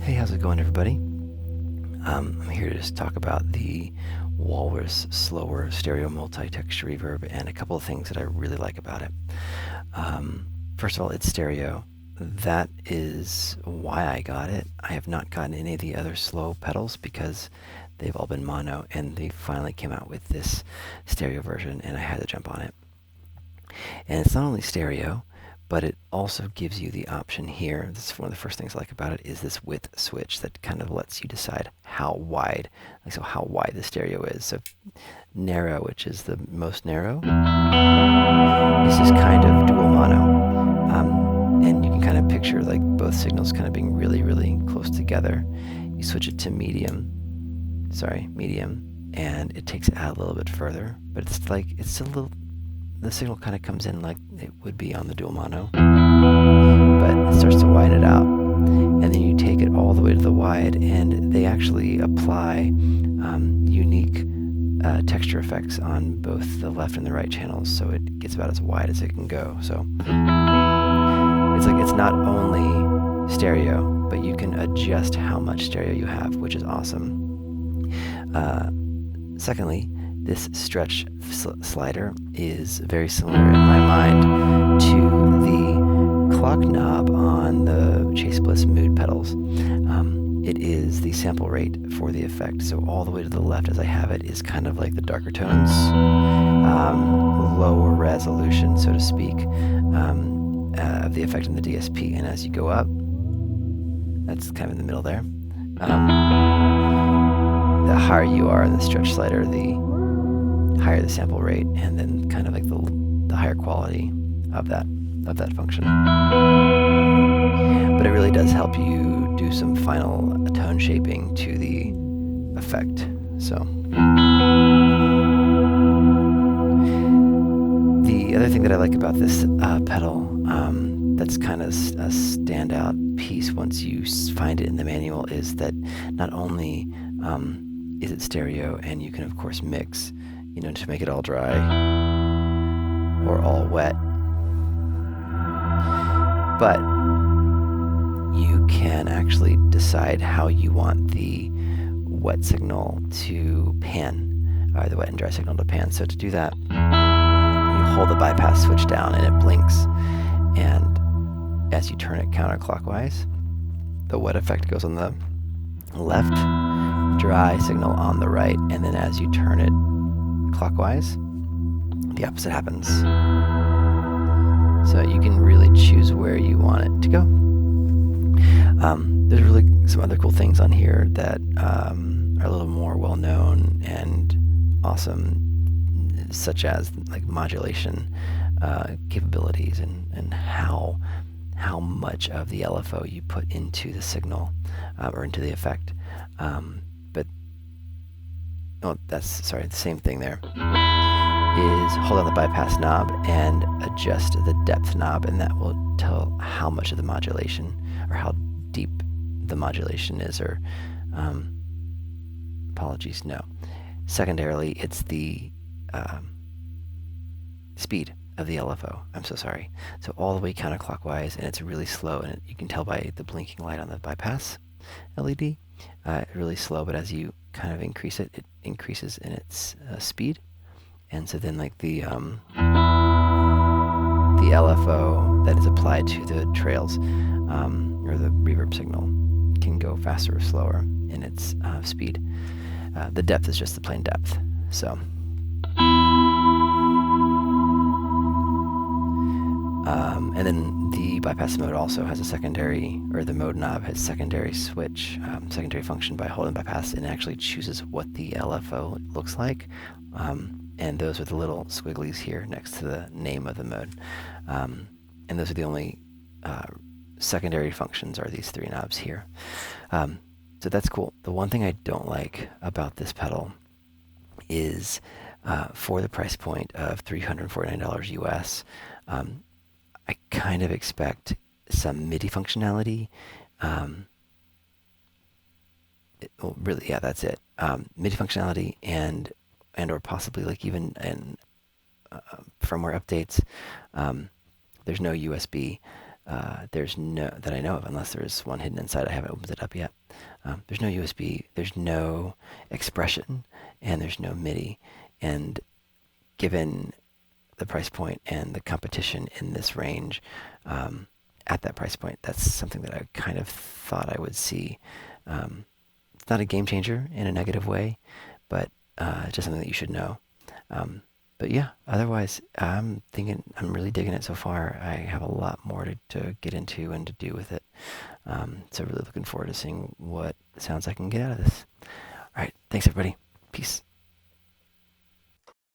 Hey, how's it going, everybody? I'm here to just talk about the Walrus Slöer stereo multi-texture reverb and a couple of things that I really like about it. First of all, it's stereo. That is why I got it. I have not gotten any of the other slow pedals because they've all been mono, and they finally came out with this stereo version, and I had to jump on it. And it's not only stereo, but it also gives you the option here. This is one of the first things I like about it, is this width switch that kind of lets you decide how wide, how wide the stereo is. So narrow, which is the most narrow, is just kind of dual mono. And you can kind of picture like both signals kind of being really, really close together. You switch it to medium, and it takes it out a little bit further, but the signal kind of comes in like it would be on the dual mono, but it starts to widen it out. And then you take it all the way to the wide, and they actually apply unique texture effects on both the left and the right channels, so it gets about as wide as it can go. So it's not only stereo, but you can adjust how much stereo you have, which is awesome. Secondly, this stretch slider is very similar in my mind to the clock knob on the Chase Bliss Mood pedals. It is the sample rate for the effect, so all the way to the left as I have it is kind of like the darker tones, lower resolution, so to speak, of the effect in the DSP, and as you go up, that's kind of in the middle there, the higher you are in the stretch slider, the higher the sample rate, and then kind of like the higher quality of that function. But it really does help you do some final tone shaping to the effect. So the other thing that I like about this pedal, that's kind of a standout piece once you find it in the manual, is that not only is it stereo, and you can of course mix, to make it all dry or all wet, but you can actually decide how you want the wet signal to pan, or the wet and dry signal to pan. So to do that, you hold the bypass switch down and it blinks, and as you turn it counterclockwise, the wet effect goes on the left, dry signal on the right, and then as you turn it clockwise, the opposite happens. So you can really choose where you want it to go. There's really some other cool things on here that are a little more well-known and awesome, such as like modulation capabilities and how much of the LFO you put into the signal or into the effect. The same thing there is hold on the bypass knob and adjust the depth knob, and that will tell how much of the modulation or how deep the modulation is, or apologies, no. Secondarily, it's the speed of the LFO. I'm so sorry. So all the way counterclockwise, and it's really slow, and you can tell by the blinking light on the bypass LED. Really slow, but as you kind of increase it, it increases in its speed, and so then like the LFO that is applied to the trails or the reverb signal can go faster or slower in its speed. The depth is just the plain depth. So and then the bypass mode also has a secondary, or the mode knob has secondary switch, secondary function by holding bypass, and it actually chooses what the LFO looks like. And those are the little squigglies here next to the name of the mode. And those are the only secondary functions, are these three knobs here. So that's cool. The one thing I don't like about this pedal is for the price point of $349 US, I kind of expect some MIDI functionality. Really, yeah, that's it. MIDI functionality and or possibly like even in firmware updates. There's no USB there's no, that I know of, unless there's one hidden inside. I haven't opened it up yet. There's no USB, there's no expression, and there's no MIDI. And given the price point and the competition in this range, at that price point, that's something that I kind of thought I would see. It's not a game changer in a negative way, but just something that you should know. But yeah, otherwise, I'm really digging it so far. I have a lot more to get into and to do with it. So really looking forward to seeing what sounds I can get out of this. All right, thanks everybody. Peace.